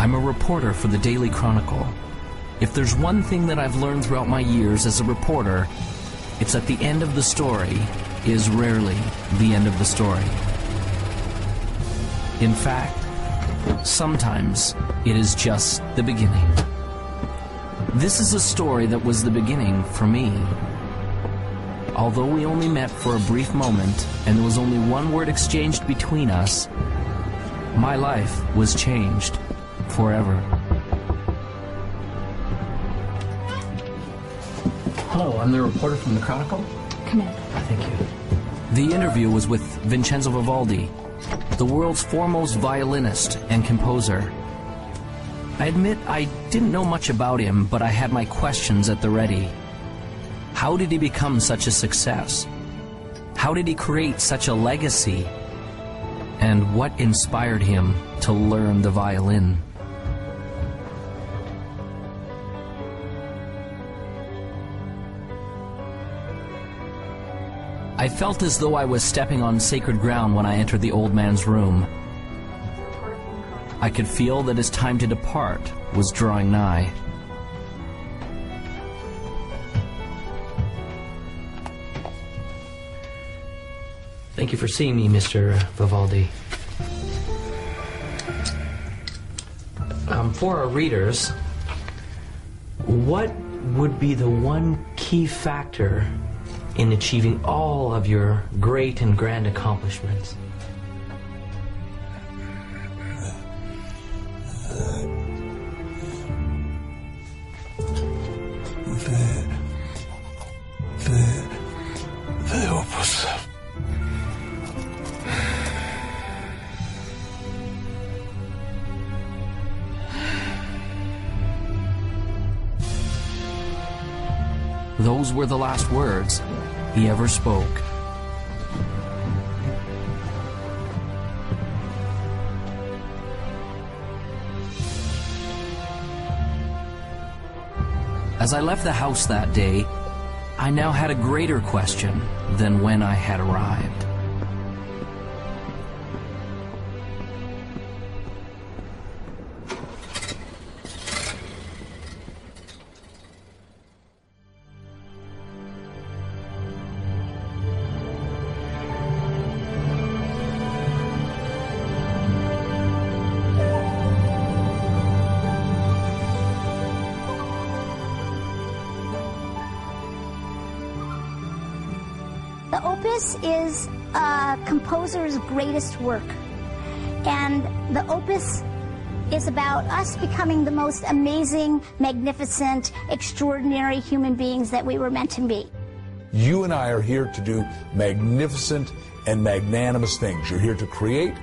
I'm a reporter for the Daily Chronicle. If there's one thing that I've learned throughout my years as a reporter, it's that the end of the story is rarely the end of the story. In fact, sometimes it is just the beginning. This is a story that was the beginning for me. Although we only met for a brief moment and there was only one word exchanged between us, my life was changed forever. Hello, I'm the reporter from the Chronicle. Come in. Thank you. The interview was with Vincenzo Vivaldi, the world's foremost violinist and composer. I admit I didn't know much about him, but I had my questions at the ready. How did he become such a success? How did he create such a legacy? And what inspired him to learn the violin? I felt as though I was stepping on sacred ground when I entered the old man's room. I could feel that his time to depart was drawing nigh. Thank you for seeing me, Mr. Vivaldi. For our readers, what would be the one key factor in achieving all of your great and grand accomplishments? The opus. Those were the last words he ever spoke. As I left the house that day, I now had a greater question than when I had arrived. The opus is a composer's greatest work, and the opus is about us becoming the most amazing, magnificent, extraordinary human beings that we were meant to be. You and I are here to do magnificent and magnanimous things. You're here to create,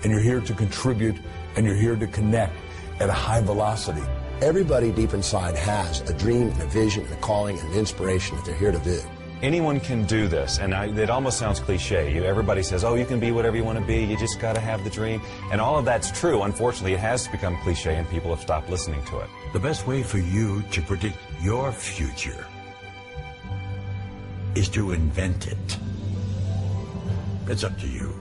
and you're here to contribute, and you're here to connect at a high velocity. Everybody deep inside has a dream and a vision and a calling and an inspiration that they're here to do. Anyone can do this, and it almost sounds cliche. Everybody says, oh, you can be whatever you want to be, you just got to have the dream. And all of that's true. Unfortunately, it has become cliche, and people have stopped listening to it. The best way for you to predict your future is to invent it. It's up to you.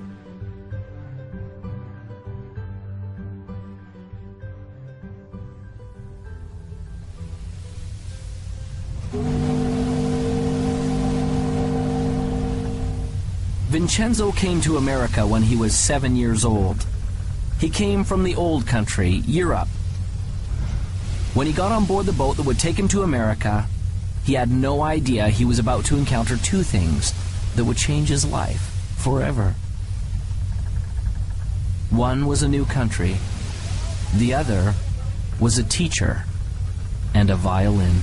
Vincenzo came to America when he was 7 years old. He came from the old country, Europe. When he got on board the boat that would take him to America, he had no idea he was about to encounter two things that would change his life forever. One was a new country. The other was a teacher and a violin.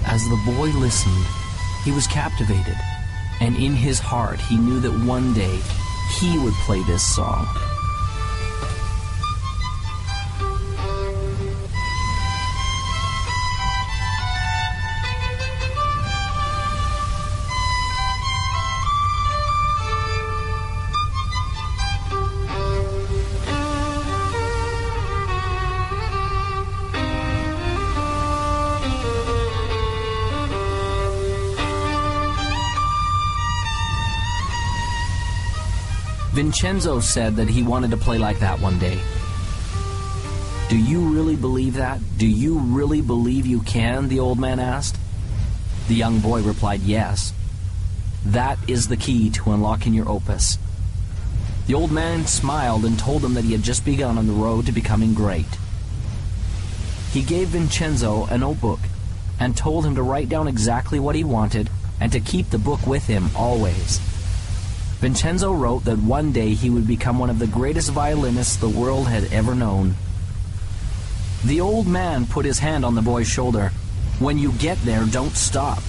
As the boy listened, He was captivated, and in his heart he knew that one day he would play this song. Vincenzo said that he wanted to play like that one day. Do you really believe that? Do you really believe you can? The old man asked. The young boy replied, yes. That is the key to unlocking your opus. The old man smiled and told him that he had just begun on the road to becoming great. He gave Vincenzo a notebook and told him to write down exactly what he wanted and to keep the book with him always. Vincenzo wrote that one day he would become one of the greatest violinists the world had ever known. The old man put his hand on the boy's shoulder. When you get there, don't stop.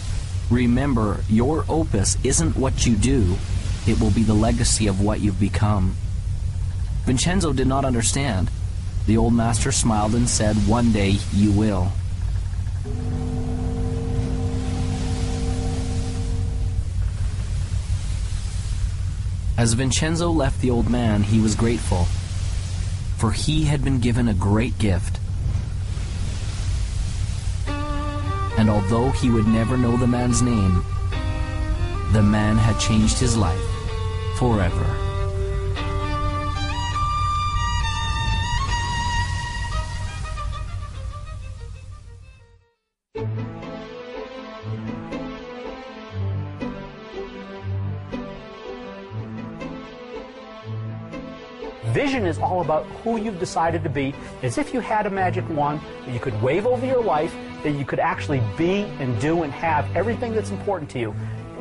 Remember, your opus isn't what you do. It will be the legacy of what you've become. Vincenzo did not understand. The old master smiled and said, one day you will. As Vincenzo left the old man, he was grateful, for he had been given a great gift. And although he would never know the man's name, the man had changed his life forever. Vision is all about who you've decided to be, as if you had a magic wand that you could wave over your life, that you could actually be and do and have everything that's important to you,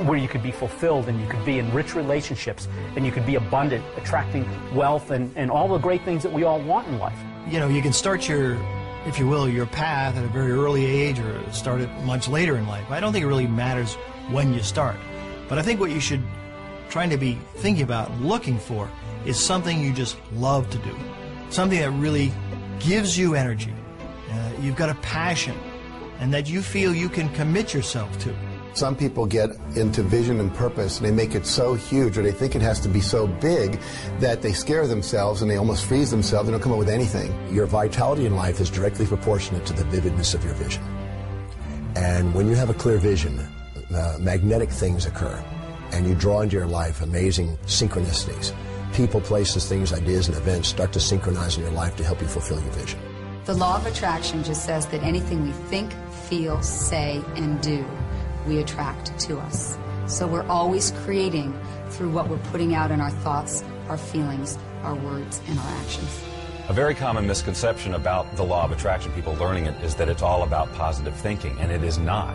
where you could be fulfilled and you could be in rich relationships and you could be abundant, attracting wealth and all the great things that we all want in life. You know, you can start your, if you will, your path at a very early age or start it much later in life. I don't think it really matters when you start. But I think what you should try to be thinking about and looking for is something you just love to do, something that really gives you energy, you've got a passion, and that you feel you can commit yourself to. Some people get into vision and purpose and they make it so huge, or they think it has to be so big that they scare themselves and they almost freeze themselves. They don't come up with anything. Your vitality in life is directly proportionate to the vividness of your vision. And when you have a clear vision, magnetic things occur, and you draw into your life amazing synchronicities. People, places, things, ideas, and events start to synchronize in your life to help you fulfill your vision. The law of attraction just says that anything we think, feel, say, and do, we attract to us. So we're always creating through what we're putting out in our thoughts, our feelings, our words, and our actions. A very common misconception about the law of attraction, people learning it, is that it's all about positive thinking, and it is not.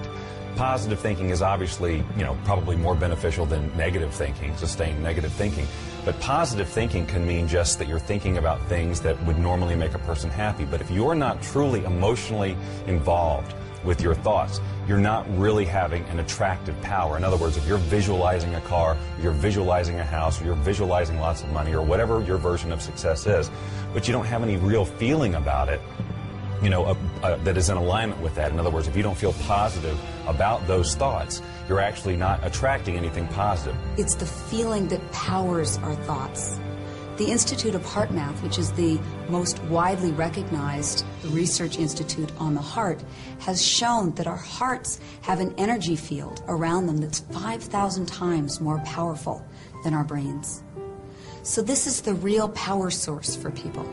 Positive thinking is obviously, probably more beneficial than negative thinking, sustained negative thinking. But positive thinking can mean just that you're thinking about things that would normally make a person happy. But if you're not truly emotionally involved with your thoughts, you're not really having an attractive power. In other words, if you're visualizing a car, or you're visualizing a house, or you're visualizing lots of money, or whatever your version of success is, but you don't have any real feeling about it, that is in alignment with that. In other words, if you don't feel positive about those thoughts, you're actually not attracting anything positive. It's the feeling that powers our thoughts. The Institute of Heart Math, which is the most widely recognized research institute on the heart, has shown that our hearts have an energy field around them that's 5,000 times more powerful than our brains. So this is the real power source for people.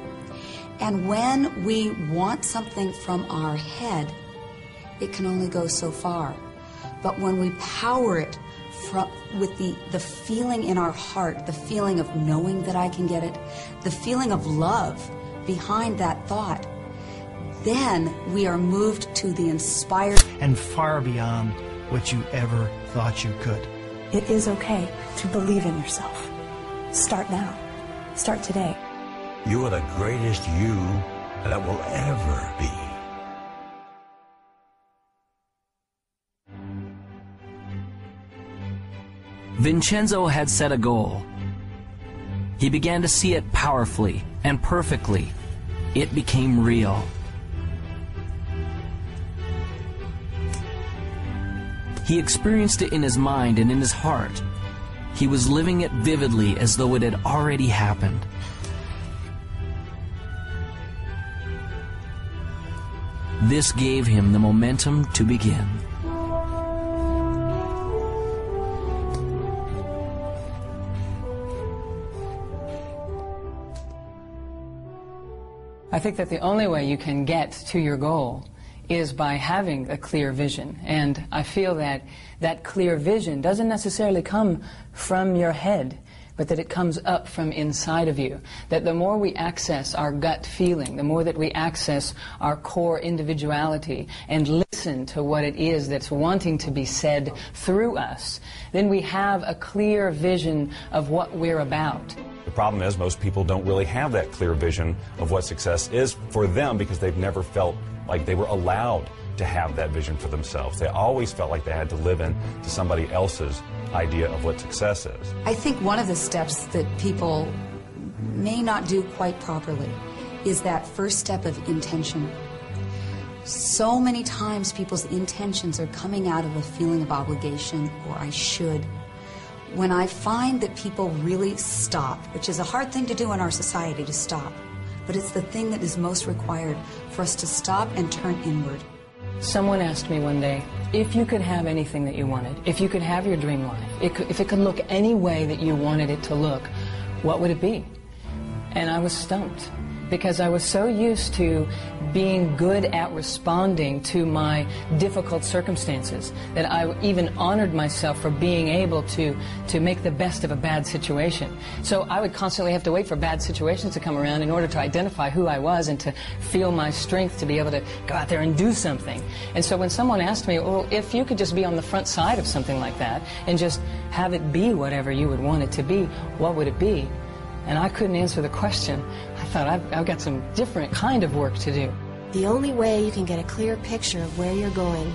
And when we want something from our head, it can only go so far. But when we power it with the feeling in our heart, the feeling of knowing that I can get it, the feeling of love behind that thought, then we are moved to the inspired and far beyond what you ever thought you could. It is okay to believe in yourself. Start now. Start today. You are the greatest you that will ever be. Vincenzo had set a goal. He began to see it powerfully and perfectly. It became real. He experienced it in his mind and in his heart. He was living it vividly as though it had already happened. This gave him the momentum to begin. I think that the only way you can get to your goal is by having a clear vision. And I feel that that clear vision doesn't necessarily come from your head, but that it comes up from inside of you. That the more we access our gut feeling, the more that we access our core individuality and listen to what it is that's wanting to be said through us, then we have a clear vision of what we're about. The problem is most people don't really have that clear vision of what success is for them because they've never felt like they were allowed to have that vision for themselves. They always felt like they had to live in to somebody else's idea of what success is. I think one of the steps that people may not do quite properly is that first step of intention. So many times people's intentions are coming out of a feeling of obligation or I should. When I find that people really stop, which is a hard thing to do in our society, to stop, but it's the thing that is most required for us to stop and turn inward. Someone asked me one day, if you could have anything that you wanted, if you could have your dream life, if it could look any way that you wanted it to look, what would it be? And I was stumped, because I was so used to being good at responding to my difficult circumstances that I even honored myself for being able to make the best of a bad situation. So I would constantly have to wait for bad situations to come around in order to identify who I was and to feel my strength to be able to go out there and do something. And so when someone asked me, well, if you could just be on the front side of something like that and just have it be whatever you would want it to be, what would it be? And I couldn't answer the question. I thought, I've got some different kind of work to do. The only way you can get a clear picture of where you're going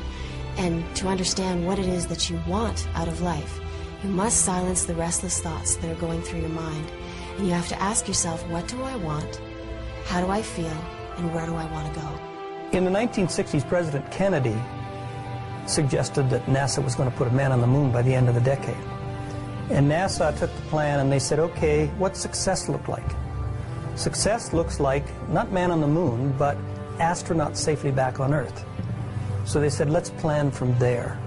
and to understand what it is that you want out of life, you must silence the restless thoughts that are going through your mind. And you have to ask yourself, what do I want? How do I feel? And where do I want to go? In the 1960s, President Kennedy suggested that NASA was going to put a man on the moon by the end of the decade. And NASA took the plan and they said, okay, what's success look like? Success looks like not man on the moon, but astronauts safely back on Earth. So they said, let's plan from there.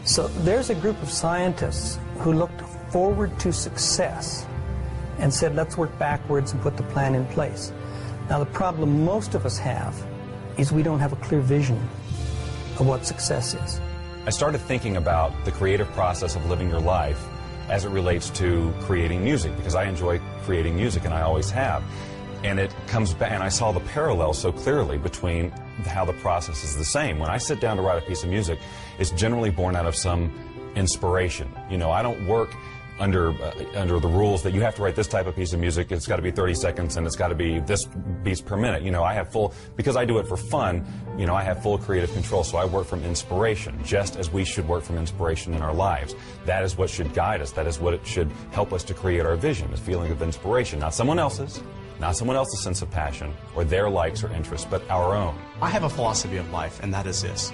So there's a group of scientists who looked forward to success and said, let's work backwards and put the plan in place. Now the problem most of us have is we don't have a clear vision of what success is. I started thinking about the creative process of living your life as it relates to creating music, because I enjoy creating music and I always have. And it comes back, and I saw the parallel so clearly between how the process is the same. When I sit down to write a piece of music, it's generally born out of some inspiration. You know, I don't work under the rules that you have to write this type of piece of music, it's got to be 30 seconds and it's got to be this beats per minute. You know, I have full, because I do it for fun, you know, I have full creative control, so I work from inspiration, just as we should work from inspiration in our lives. That is what should guide us. That is what it should help us to create our vision, is feeling of inspiration, not someone else's sense of passion or their likes or interests, but our own. I have a philosophy of life, and that is this.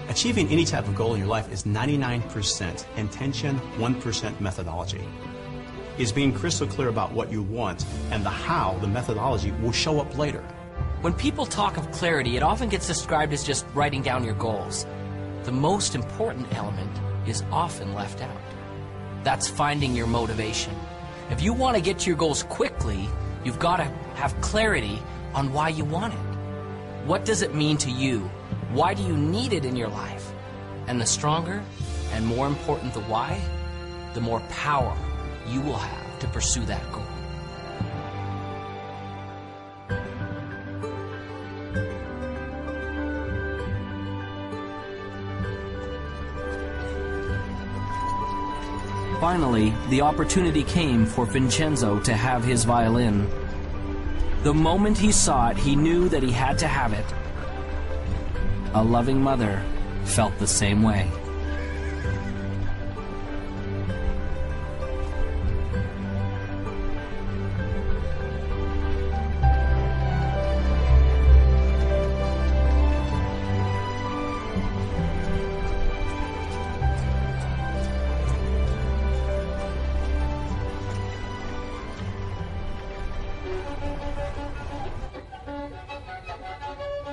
Achieving any type of goal in your life is 99% intention, 1% methodology. Is being crystal clear about what you want and the how, the methodology, will show up later. When people talk of clarity, it often gets described as just writing down your goals. The most important element is often left out. That's finding your motivation. If you want to get to your goals quickly, you've got to have clarity on why you want it. What does it mean to you? Why do you need it in your life? And the stronger and more important the why, the more power you will have to pursue that goal. Finally, the opportunity came for Vincenzo to have his violin. The moment he saw it, he knew that he had to have it. A loving mother felt the same way.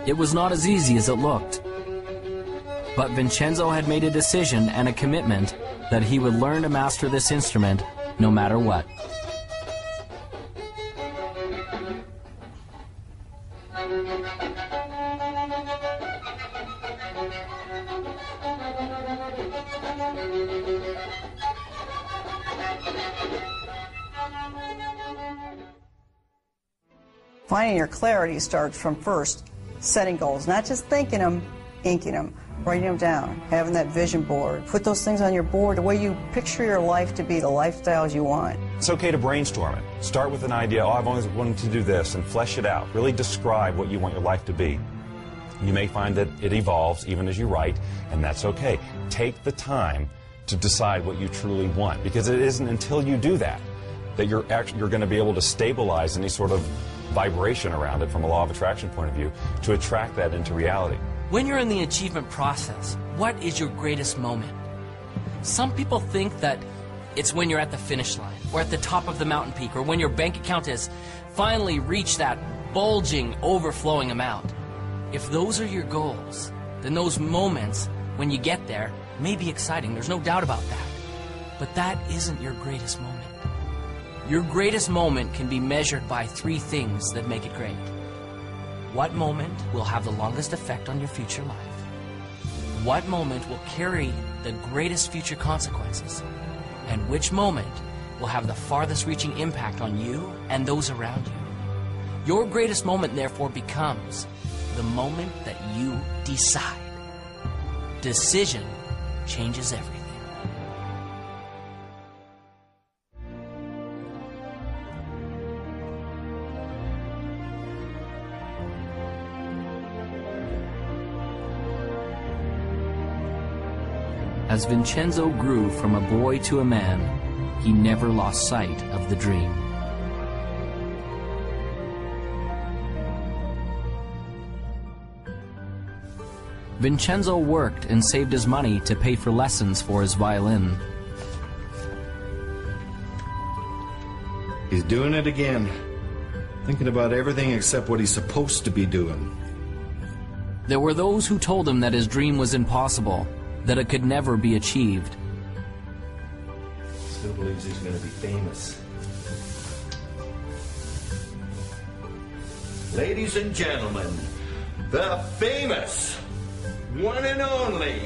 It was not as easy as it looked. But Vincenzo had made a decision and a commitment that he would learn to master this instrument no matter what. Finding your clarity starts from first setting goals, not just thinking them, inking them, writing them down, having that vision board. Put those things on your board, the way you picture your life to be, the lifestyles you want. It's okay to brainstorm it. Start with an idea, oh, I've always wanted to do this, and flesh it out. Really describe what you want your life to be. You may find that it evolves even as you write, and that's okay. Take the time to decide what you truly want, because it isn't until you do that that you're going to be able to stabilize any sort of vibration around it from a law of attraction point of view to attract that into reality. When you're in the achievement process, what is your greatest moment? Some people think that it's when you're at the finish line, or at the top of the mountain peak, or when your bank account has finally reached that bulging, overflowing amount. If those are your goals, then those moments when you get there may be exciting, there's no doubt about that. But that isn't your greatest moment. Your greatest moment can be measured by 3 things that make it great. What moment will have the longest effect on your future life? What moment will carry the greatest future consequences? And which moment will have the farthest reaching impact on you and those around you? Your greatest moment, therefore, becomes the moment that you decide. Decision changes everything. As Vincenzo grew from a boy to a man, he never lost sight of the dream. Vincenzo worked and saved his money to pay for lessons for his violin. He's doing it again. Thinking about everything except what he's supposed to be doing. There were those who told him that his dream was impossible, that it could never be achieved. Still believes he's going to be famous. Ladies and gentlemen, the famous, one and only,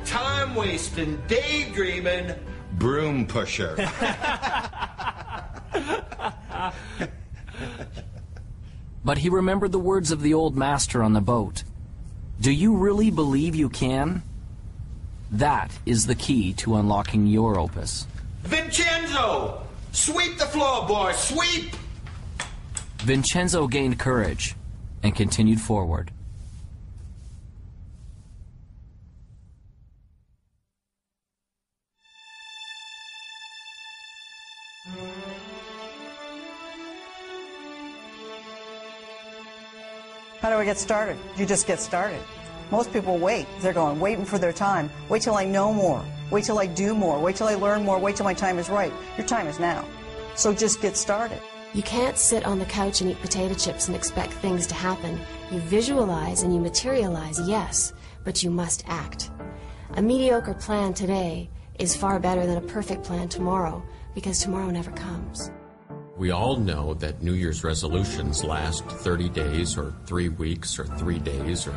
time-wasting, daydreaming, broom pusher. But he remembered the words of the old master on the boat. Do you really believe you can? That is the key to unlocking your opus. Vincenzo! Sweep the floor, boy! Sweep! Vincenzo gained courage and continued forward. How do I get started? You just get started. Most people wait. They're waiting for their time. Wait till I know more. Wait till I do more. Wait till I learn more. Wait till my time is right. Your time is now. So just get started. You can't sit on the couch and eat potato chips and expect things to happen. You visualize and you materialize, yes, but you must act. A mediocre plan today is far better than a perfect plan tomorrow, because tomorrow never comes. We all know that New Year's resolutions last 30 days or 3 weeks or 3 days or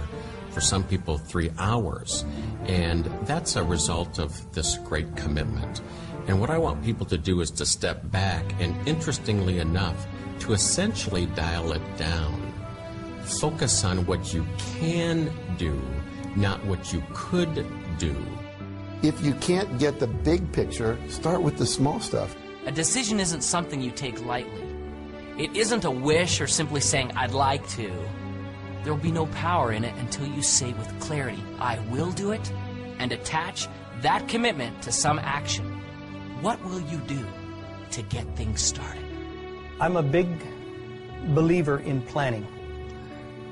for some people 3 hours. And that's a result of this great commitment. And what I want people to do is to step back and, interestingly enough, to essentially dial it down. Focus on what you can do, not what you could do. If you can't get the big picture, start with the small stuff. A decision isn't something you take lightly. It isn't a wish or simply saying, I'd like to. There will be no power in it until you say with clarity, I will do it, and attach that commitment to some action. What will you do to get things started? I'm a big believer in planning,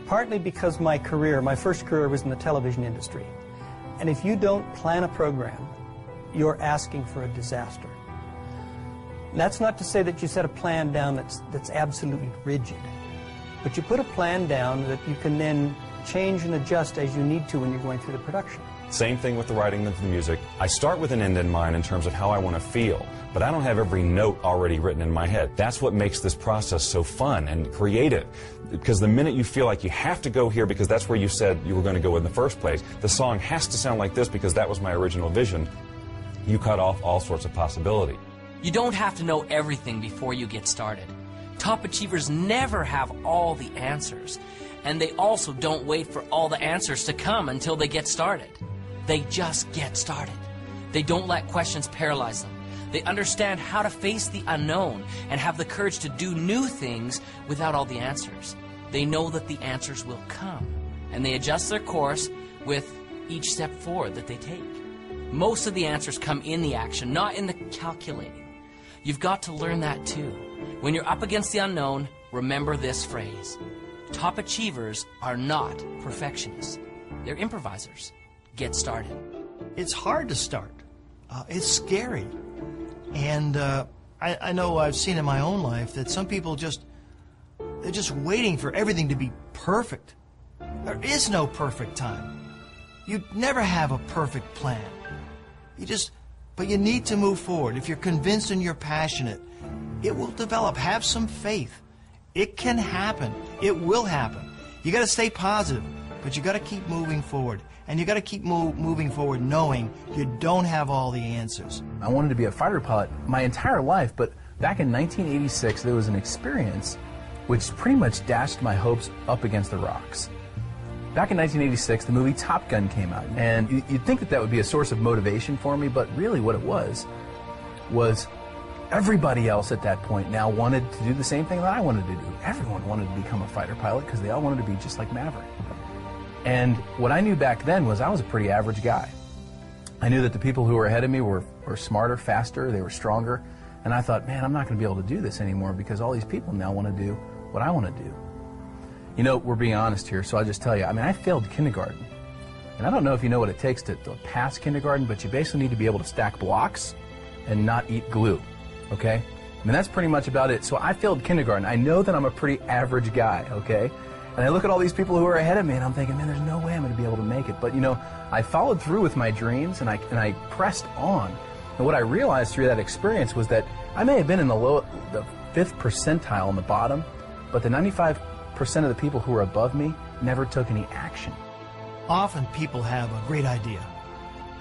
partly because my first career was in the television industry. And if you don't plan a program, you're asking for a disaster. That's not to say that you set a plan down that's absolutely rigid. but you put a plan down that you can then change and adjust as you need to when you're going through the production. Same thing with the writing of the music. I start with an end in mind in terms of how I want to feel, but I don't have every note already written in my head. That's what makes this process so fun and creative, because the minute you feel like you have to go here because that's where you said you were going to go in the first place, the song has to sound like this because that was my original vision, you cut off all sorts of possibility. You don't have to know everything before you get started. Top achievers never have all the answers, and they also don't wait for all the answers to come until they get started. They just get started. They don't let questions paralyze them. They understand how to face the unknown and have the courage to do new things without all the answers. They know that the answers will come, and they adjust their course with each step forward that they take. Most of the answers come in the action, not in the calculating. You've got to learn that too. When you're up against the unknown, remember this phrase. Top achievers are not perfectionists. They're improvisers. Get started. It's hard to start. It's scary. And I know I've seen in my own life that some people they're just waiting for everything to be perfect. There is no perfect time. You never have a perfect plan. But you need to move forward. If you're convinced and you're passionate, it will develop. Have some faith. It can happen. It will happen. You got to stay positive, but you got to keep moving forward. And you got to keep moving forward knowing you don't have all the answers. I wanted to be a fighter pilot my entire life, but back in 1986 there was an experience which pretty much dashed my hopes up against the rocks. Back in 1986, the movie Top Gun came out, and you'd think that would be a source of motivation for me, but really what it was everybody else at that point now wanted to do the same thing that I wanted to do. Everyone wanted to become a fighter pilot because they all wanted to be just like Maverick. And what I knew back then was I was a pretty average guy. I knew that the people who were ahead of me were smarter, faster, they were stronger, and I thought, man, I'm not going to be able to do this anymore because all these people now want to do what I want to do. You know, we're being honest here, so I'll just tell you, I mean, I failed kindergarten. And I don't know if you know what it takes to pass kindergarten, but you basically need to be able to stack blocks and not eat glue, okay? I mean, that's pretty much about it. So I failed kindergarten. I know that I'm a pretty average guy, okay? And I look at all these people who are ahead of me, and I'm thinking, man, there's no way I'm going to be able to make it. But, you know, I followed through with my dreams, and I pressed on. And what I realized through that experience was that I may have been in the 5th percentile on the bottom, but the 95% of the people who were above me never took any action. Often people have a great idea,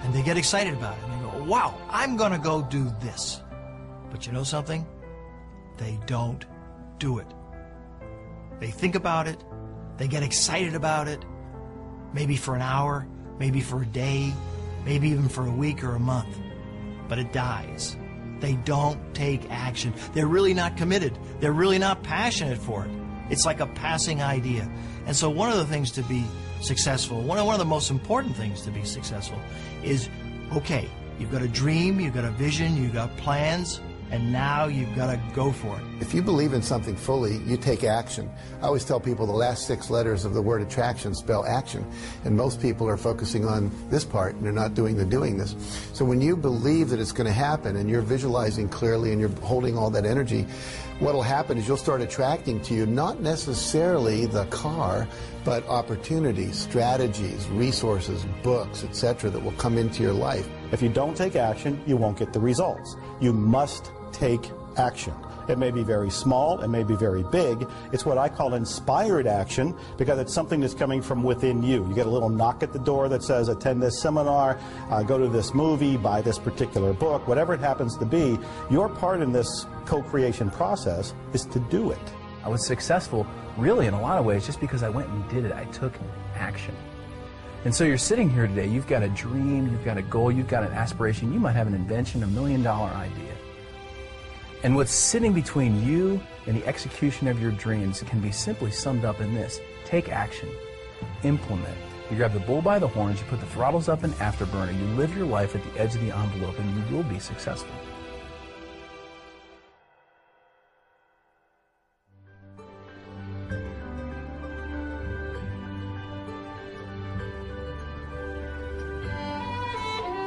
and they get excited about it, and they go, wow, I'm going to go do this. But you know something? They don't do it. They think about it, they get excited about it, maybe for an hour, maybe for a day, maybe even for a week or a month, but it dies. They don't take action. They're really not committed. They're really not passionate for it. It's like a passing idea. And so one of the things to be successful, one of the most important things to be successful is, okay, you've got a dream, you've got a vision, you've got plans, and now you've got to go for it. If you believe in something fully, you take action. I always tell people the last 6 letters of the word attraction spell action, and most people are focusing on this part and they're not doing the doing this. So when you believe that it's going to happen and you're visualizing clearly and you're holding all that energy, what will happen is you'll start attracting to you not necessarily the car, but opportunities, strategies, resources, books, etc. that will come into your life. If you don't take action, you won't get the results. You must take action. It may be very small, it may be very big. It's what I call inspired action because it's something that's coming from within you. You get a little knock at the door that says, attend this seminar, go to this movie, buy this particular book, whatever it happens to be. Your part in this co-creation process is to do it. I was successful, really, in a lot of ways, just because I went and did it. I took action. And so you're sitting here today, you've got a dream, you've got a goal, you've got an aspiration, you might have an invention, $1 million idea. And what's sitting between you and the execution of your dreams can be simply summed up in this: take action, implement. You grab the bull by the horns, you put the throttles up in afterburner, you live your life at the edge of the envelope, and you will be successful.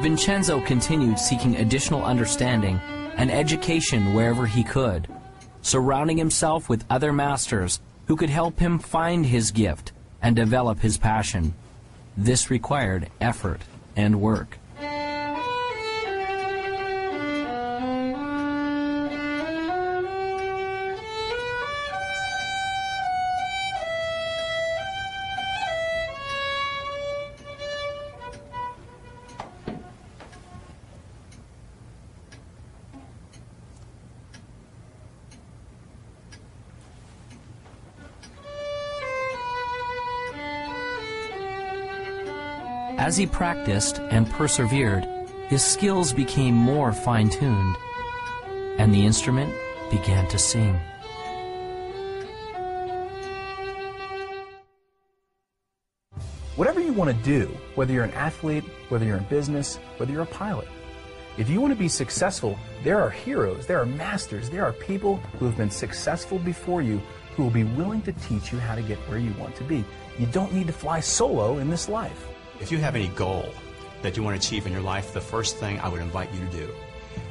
Vincenzo continued seeking additional understanding and education wherever he could, surrounding himself with other masters who could help him find his gift and develop his passion. This required effort and work. As he practiced and persevered, his skills became more fine-tuned, and the instrument began to sing. Whatever you want to do, whether you're an athlete, whether you're in business, whether you're a pilot, if you want to be successful, there are heroes, there are masters, there are people who have been successful before you who will be willing to teach you how to get where you want to be. You don't need to fly solo in this life. If you have any goal that you want to achieve in your life, the first thing I would invite you to do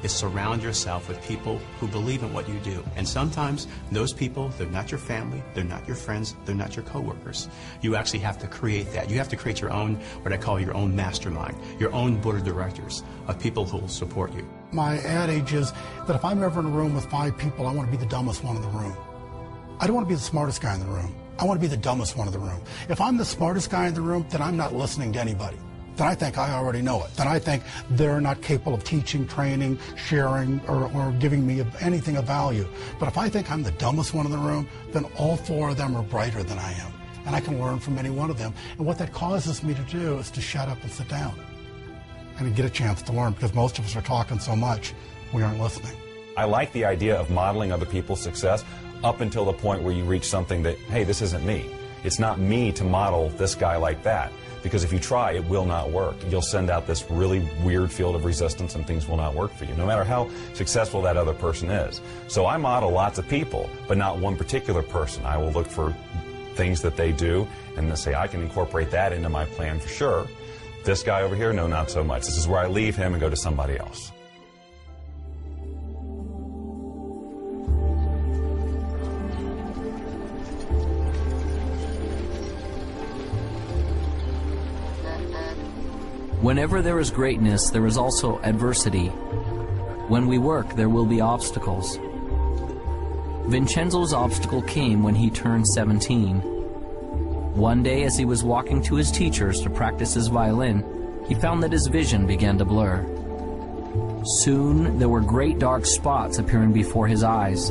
is surround yourself with people who believe in what you do. And sometimes those people, they're not your family, they're not your friends, they're not your coworkers. You actually have to create that. You have to create your own, what I call your own mastermind, your own board of directors of people who will support you. My adage is that if I'm ever in a room with 5 people, I want to be the dumbest one in the room. I don't want to be the smartest guy in the room. I want to be the dumbest one in the room. If I'm the smartest guy in the room, then I'm not listening to anybody. Then I think I already know it. Then I think they're not capable of teaching, training, sharing, or giving me anything of value. But if I think I'm the dumbest one in the room, then all 4 of them are brighter than I am. And I can learn from any one of them. And what that causes me to do is to shut up and sit down and get a chance to learn, because most of us are talking so much, we aren't listening. I like the idea of modeling other people's success up until the point where you reach something that, hey, this isn't me. It's not me to model this guy like that. Because if you try, it will not work. You'll send out this really weird field of resistance and things will not work for you, no matter how successful that other person is. So I model lots of people, but not one particular person. I will look for things that they do and then say, I can incorporate that into my plan for sure. This guy over here, no, not so much. This is where I leave him and go to somebody else. Whenever there is greatness, there is also adversity. When we work, there will be obstacles. Vincenzo's obstacle came when he turned 17. One day, as he was walking to his teacher's to practice his violin, he found that his vision began to blur. Soon, there were great dark spots appearing before his eyes.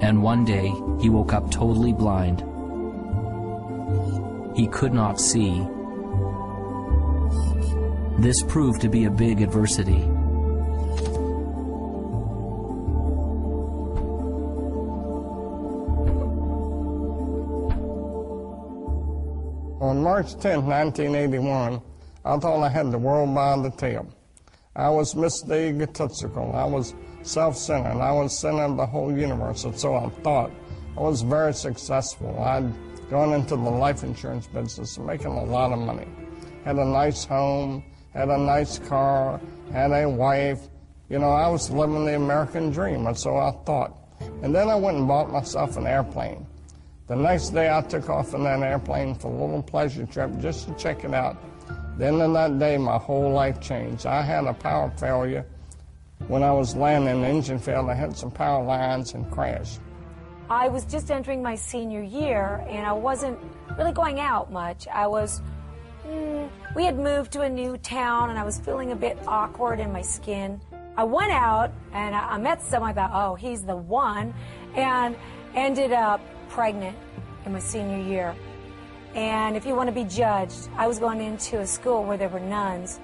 And one day, he woke up totally blind. He could not see. This proved to be a big adversity. On March 10, 1981, I thought I had the world by the tail. I was Mr. Egotistical. I was self-centered. I was center of the whole universe, and so I thought. I was very successful. I'd gone into the life insurance business, making a lot of money. Had a nice home, had a nice car, had a wife. You know, I was living the American dream, and so I thought. And then I went and bought myself an airplane. The next day I took off in that airplane for a little pleasure trip just to check it out. Then in that day, my whole life changed. I had a power failure. When I was landing, the engine failed. I had some power lines and crashed. I was just entering my senior year, and I wasn't really going out much. We had moved to a new town, and I was feeling a bit awkward in my skin. I went out, and I met someone. I thought, oh, he's the one, and ended up pregnant in my senior year. And if you want to be judged, I was going into a school where there were nuns,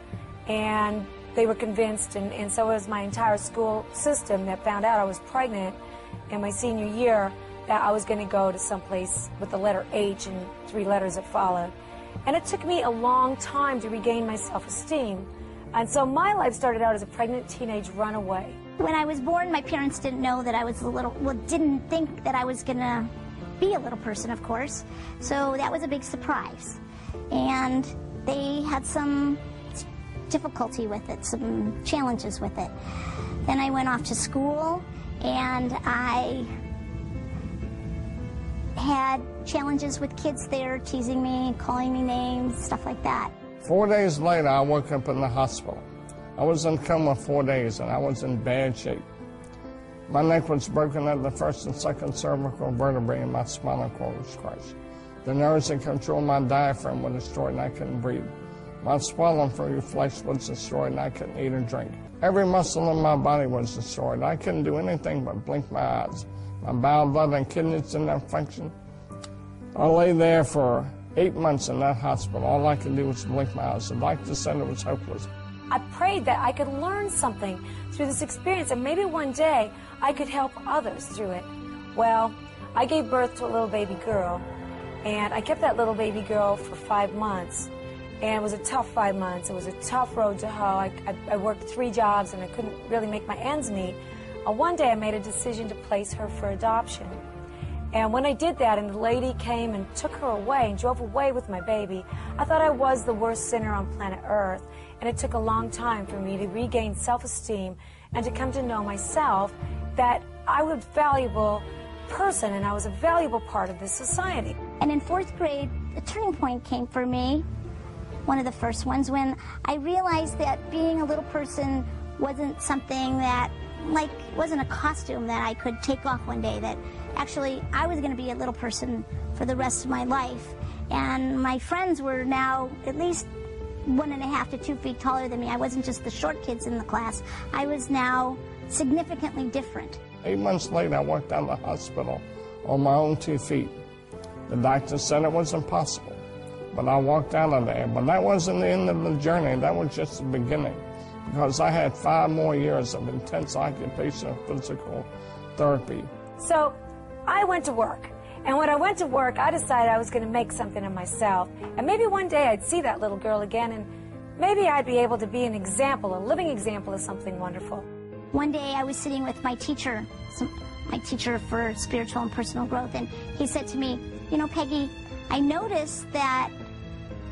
and they were convinced, and so was my entire school system, that found out I was pregnant in my senior year, that I was going to go to someplace with the letter H and 3 letters that followed. And it took me a long time to regain my self-esteem. And so my life started out as a pregnant teenage runaway. When I was born, my parents didn't know that I was didn't think that I was going to be a little person, of course. So that was a big surprise. And they had some difficulty with it, some challenges with it. Then I went off to school, and I had challenges with kids there teasing me, calling me names, stuff like that. 4 days later, I woke up in the hospital. I was in coma 4 days, and I was in bad shape. My neck was broken at the first and second cervical vertebrae, and my spinal cord was crushed. The nerves that control my diaphragm were destroyed, and I couldn't breathe. My swelling through your flesh was destroyed, and I couldn't eat or drink. Every muscle in my body was destroyed. I couldn't do anything but blink my eyes. My bowel, blood, and kidneys didn't have function. I lay there for 8 months in that hospital. All I could do was blink my eyes. The doctor said it was hopeless. I prayed that I could learn something through this experience, and maybe one day I could help others through it. Well, I gave birth to a little baby girl, and I kept that little baby girl for 5 months. And it was a tough 5 months. It was a tough road to hoe. I worked 3 jobs, and I couldn't really make my ends meet. One day I made a decision to place her for adoption. And when I did that, and the lady came and took her away and drove away with my baby, I thought I was the worst sinner on planet Earth. And it took a long time for me to regain self-esteem and to come to know myself, that I was a valuable person and I was a valuable part of this society. And in 4th grade, a turning point came for me, one of the first ones, when I realized that being a little person wasn't something that, like, wasn't a costume that I could take off one day, that actually I was going to be a little person for the rest of my life. And my friends were now at least 1.5 to 2 feet taller than me. I wasn't just the short kids in the class. I was now significantly different. 8 months later, I walked out of the hospital on my own 2 feet. The doctor said it was impossible, but I walked out of there. But that wasn't the end of the journey. That was just the beginning, because I had 5 more years of intense occupational physical therapy. So I went to work. And when I went to work, I decided I was going to make something of myself. And maybe one day I'd see that little girl again, and maybe I'd be able to be an example, a living example of something wonderful. One day I was sitting with my teacher for spiritual and personal growth, and he said to me, you know, Peggy, I noticed that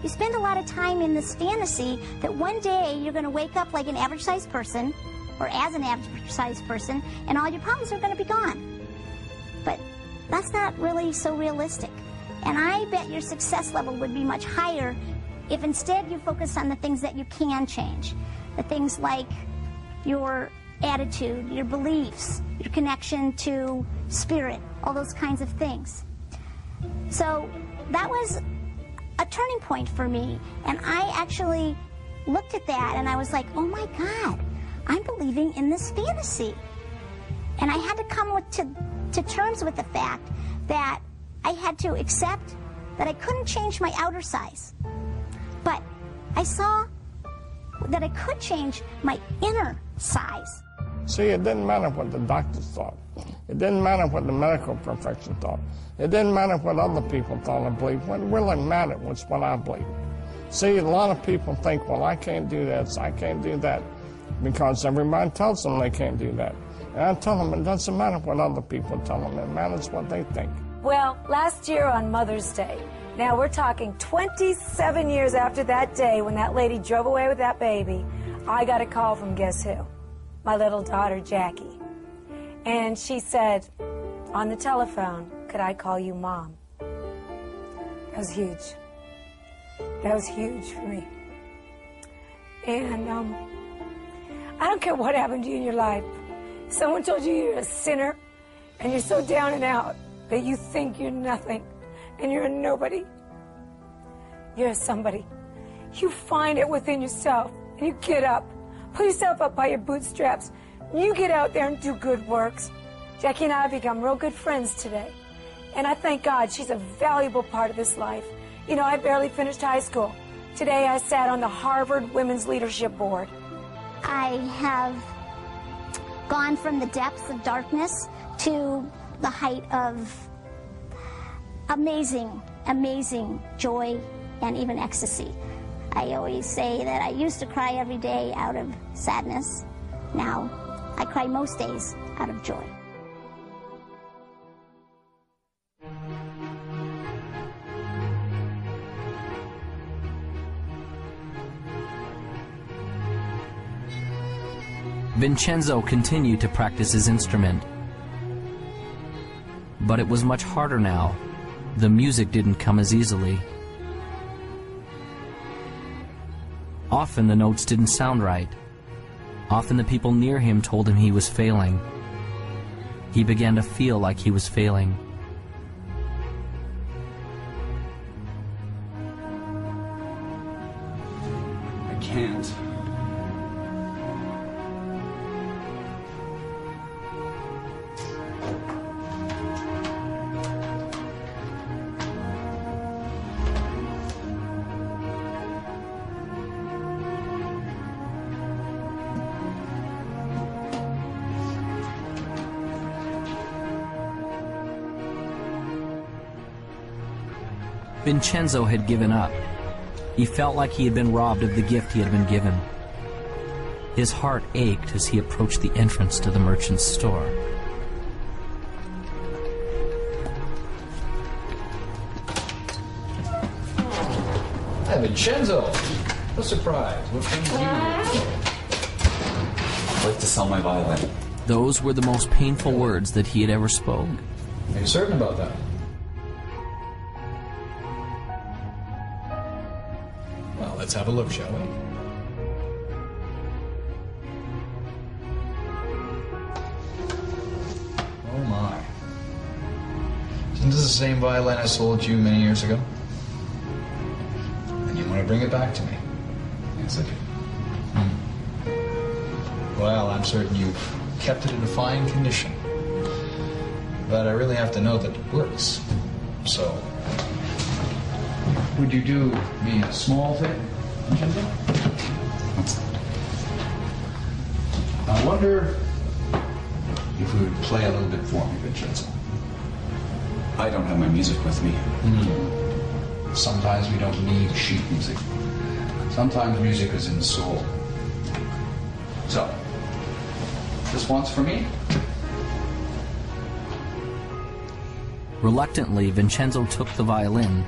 you spend a lot of time in this fantasy that one day you're going to wake up like an average-sized person, or as an average-sized person, and all your problems are going to be gone. But that's not really so realistic. And I bet your success level would be much higher if instead you focus on the things that you can change. The things like your attitude, your beliefs, your connection to spirit, all those kinds of things. So that was a turning point for me. And I actually looked at that and I was like, oh my God, I'm believing in this fantasy. And I had to come to terms with the fact that I had to accept that I couldn't change my outer size. But I saw that I could change my inner size. See, it didn't matter what the doctors thought. It didn't matter what the medical profession thought. It didn't matter what other people thought or believed. What really mattered was what I believed. See, a lot of people think, well, I can't do this, I can't do that, because everybody tells them they can't do that. And I tell them it doesn't matter what other people tell them, it matters what they think. Well, last year on Mother's Day, now we're talking 27 years after that day when that lady drove away with that baby, I got a call from guess who? My little daughter, Jackie. And she said on the telephone, could I call you Mom? That was huge. That was huge for me. And I don't care what happened to you in your life. Someone told you you're a sinner and you're so down and out that you think you're nothing and you're a nobody. You're a somebody. You find it within yourself and you get up. Pull yourself up by your bootstraps. You get out there and do good works. Jackie and I have become real good friends today. And I thank God she's a valuable part of this life. You know, I barely finished high school. Today I sat on the Harvard Women's Leadership Board. I have gone from the depths of darkness to the height of amazing, amazing joy and even ecstasy. I always say that I used to cry every day out of sadness. Now, I cry most days out of joy. Vincenzo continued to practice his instrument. But it was much harder now the music didn't come as easily. Often the notes didn't sound right. Often the people near him told him he was failing. He began to feel like he was failing. I can't. Vincenzo had given up. He felt like he had been robbed of the gift he had been given. His heart ached as he approached the entrance to the merchant's store. Hi, Vincenzo. What a surprise. What brings you here? I'd like to sell my violin. Those were the most painful words that he had ever spoken. Are you certain about that? Well, let's have a look, shall we? Oh my. Isn't this the same violin I sold you many years ago? And you want to bring it back to me? Yes, I do. Well, I'm certain you've kept it in a fine condition. But I really have to know that it works. So, would you do me a small favor, Vincenzo? I wonder if you would play a little bit for me, Vincenzo. I don't have my music with me. Sometimes we don't need sheet music. Sometimes music is in the soul. So, this one's for me. Reluctantly, Vincenzo took the violin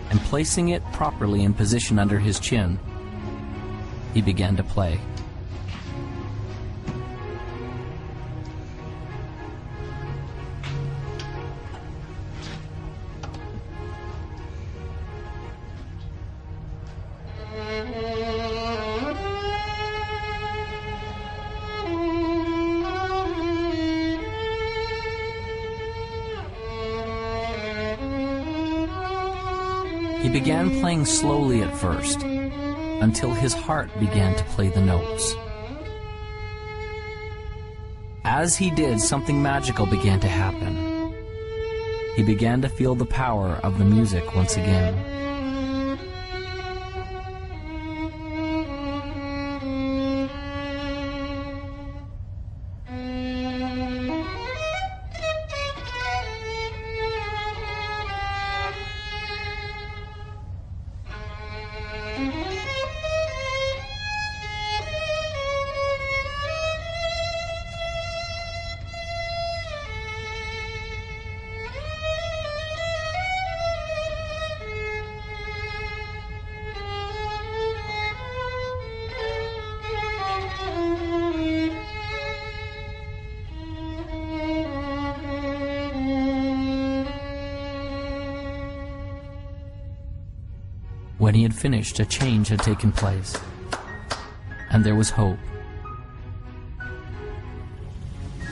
and, placing it properly in position under his chin, he began to play. He began playing slowly at first, until his heart began to play the notes. As he did, something magical began to happen. He began to feel the power of the music once again. When he had finished, a change had taken place, and there was hope.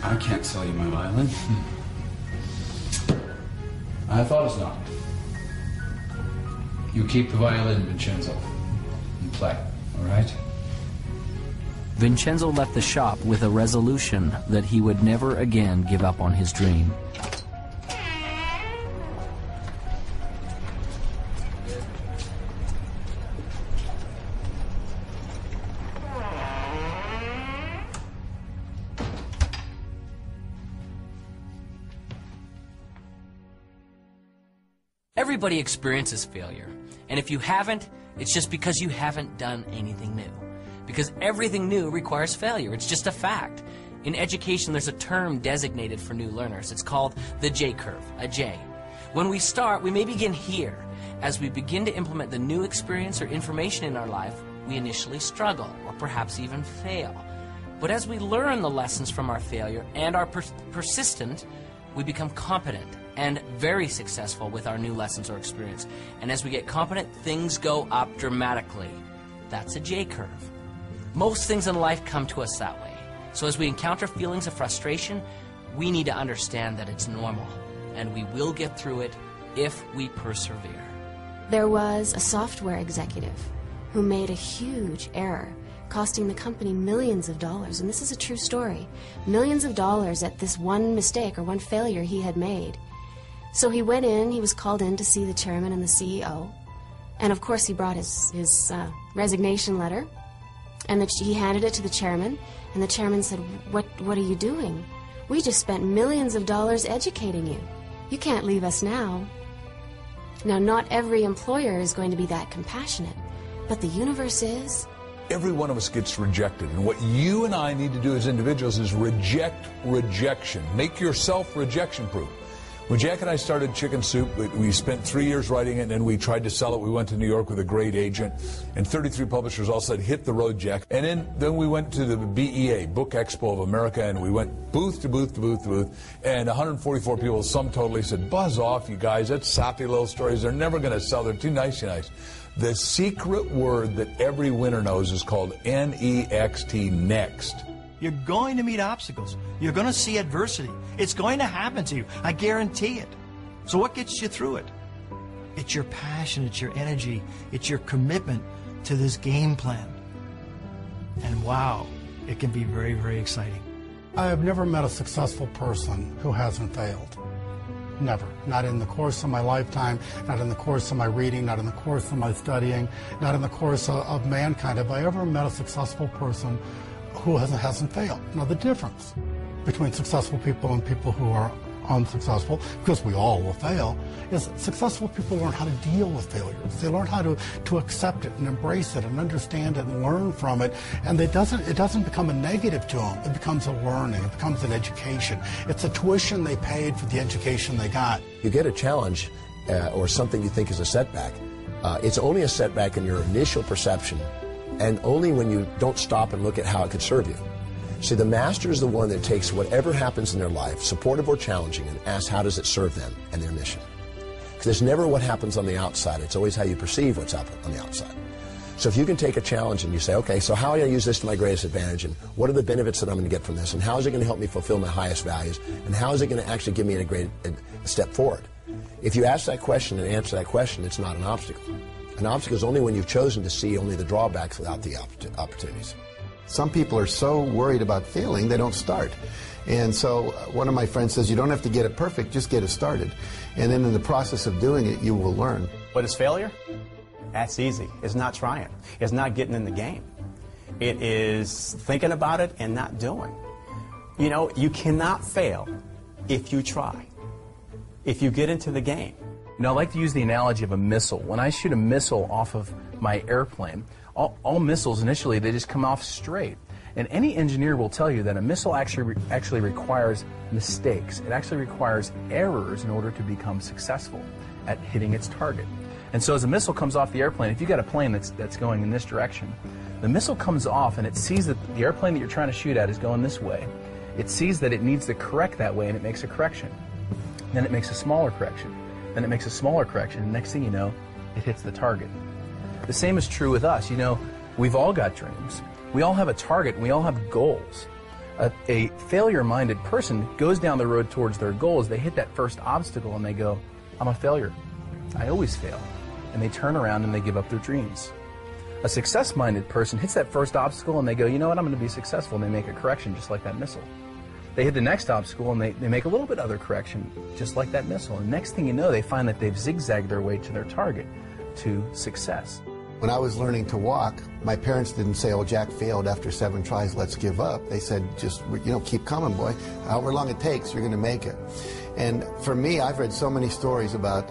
I can't sell you my violin. I thought as not. You keep the violin, Vincenzo, and play, all right? Vincenzo left the shop with a resolution that he would never again give up on his dream. Everybody experiences failure, and if you haven't, it's just because you haven't done anything new. Because everything new requires failure. It's just a fact. In education, there's a term designated for new learners. It's called the J curve, a J. When we start, we may begin here. As we begin to implement the new experience or information in our life, we initially struggle, or perhaps even fail. But as we learn the lessons from our failure and are persistent, we become competent and very successful with our new lessons or experience. And as we get competent, things go up dramatically. That's a J-curve. Most things in life come to us that way. So as we encounter feelings of frustration, we need to understand that it's normal, and we will get through it if we persevere. There was a software executive who made a huge error, costing the company millions of dollars, and this is a true story. Millions of dollars at this one mistake or one failure he had made. So he went in, he was called in to see the chairman and the CEO, and of course he brought his resignation letter, and he handed it to the chairman, and the chairman said, what are you doing? We just spent millions of dollars educating you. You can't leave us now. Now, not every employer is going to be that compassionate, but the universe is. Every one of us gets rejected, and what you and I need to do as individuals is reject rejection. Make yourself rejection-proof. When Jack and I started Chicken Soup, we spent 3 years writing it, and then we tried to sell it. We went to New York with a great agent, and 33 publishers all said, hit the road, Jack. And then we went to the BEA, Book Expo of America, and we went booth to booth to booth to booth, and 144 people, sum totally, said, buzz off, you guys. That's sappy little stories. They're never going to sell. They're too nice. The secret word that every winner knows is called N-E-X-T, next. You're going to meet obstacles. You're going to see adversity. It's going to happen to you. I guarantee it. So what gets you through it? It's your passion, it's your energy, it's your commitment to this game plan. And wow, it can be very, very exciting. I have never met a successful person who hasn't failed. Never. Not in the course of my lifetime, not in the course of my reading, not in the course of my studying, not in the course of mankind. Have I ever met a successful person who hasn't failed? Now, the difference between successful people and people who are unsuccessful, because we all will fail, is successful people learn how to deal with failures. They learn how to accept it and embrace it and understand it and learn from it. And it doesn't become a negative to them. It becomes a learning. It becomes an education. It's a tuition they paid for the education they got. You get a challenge or something you think is a setback. It's only a setback in your initial perception, and only when you don't stop and look at how it could serve you. See, the master is the one that takes whatever happens in their life, supportive or challenging, and asks how does it serve them and their mission. Because it's never what happens on the outside, it's always how you perceive what's happening on the outside. So if you can take a challenge and you say, okay, so how am I going to use this to my greatest advantage, and what are the benefits that I'm going to get from this, and how is it going to help me fulfill my highest values, and how is it going to actually give me a step forward? If you ask that question and answer that question, it's not an obstacle. An obstacle is only when you've chosen to see only the drawbacks without the opportunities. Some people are so worried about failing, they don't start. And so one of my friends says, you don't have to get it perfect, just get it started. And then in the process of doing it, you will learn. What is failure? That's easy. It's not trying. It's not getting in the game. It is thinking about it and not doing. You know, you cannot fail if you try, if you get into the game. You know, I like to use the analogy of a missile. When I shoot a missile off of my airplane, all missiles initially, they just come off straight. And any engineer will tell you that a missile actually requires mistakes. It actually requires errors in order to become successful at hitting its target. And so as a missile comes off the airplane, if you got a plane that's going in this direction, the missile comes off and it sees that the airplane that you're trying to shoot at is going this way. It sees that it needs to correct that way, and it makes a correction. Then it makes a smaller correction. Then it makes a smaller correction, and next thing you know, it hits the target. The same is true with us. You know, we've all got dreams. We all have a target, and we all have goals. A failure-minded person goes down the road towards their goals. They hit that first obstacle, and they go, I'm a failure. I always fail. And they turn around and they give up their dreams. A success-minded person hits that first obstacle, and they go, you know what, I'm going to be successful, and they make a correction just like that missile. They hit the next obstacle, and they make a little bit other correction just like that missile. And next thing you know, they find that they've zigzagged their way to their target, to success. When I was learning to walk, my parents didn't say, oh, Jack failed after 7 tries, let's give up. They said, just, you know, keep coming, boy. However long it takes, you're going to make it. And for me, I've read so many stories about,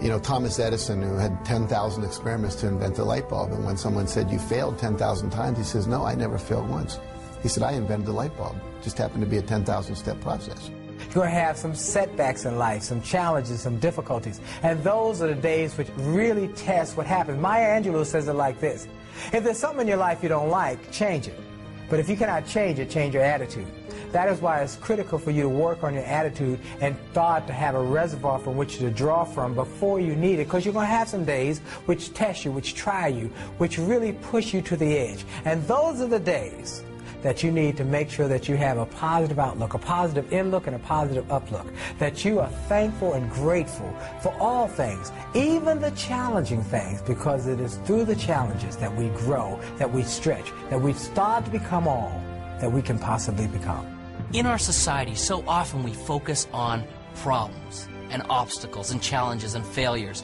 you know, Thomas Edison, who had 10,000 experiments to invent the light bulb. And when someone said, you failed 10,000 times, he says, no, I never failed once. He said, I invented the light bulb. It just happened to be a 10,000-step process. You're going to have some setbacks in life, some challenges, some difficulties. And those are the days which really test what happens. Maya Angelou says it like this: if there's something in your life you don't like, change it. But if you cannot change it, change your attitude. That is why it's critical for you to work on your attitude and thought to have a reservoir from which to draw from before you need it, because you're going to have some days which test you, which try you, which really push you to the edge. And those are the days that you need to make sure that you have a positive outlook, a positive in-look and a positive uplook, that you are thankful and grateful for all things, even the challenging things, because it is through the challenges that we grow, that we stretch, that we start to become all that we can possibly become. In our society, so often we focus on problems and obstacles and challenges and failures,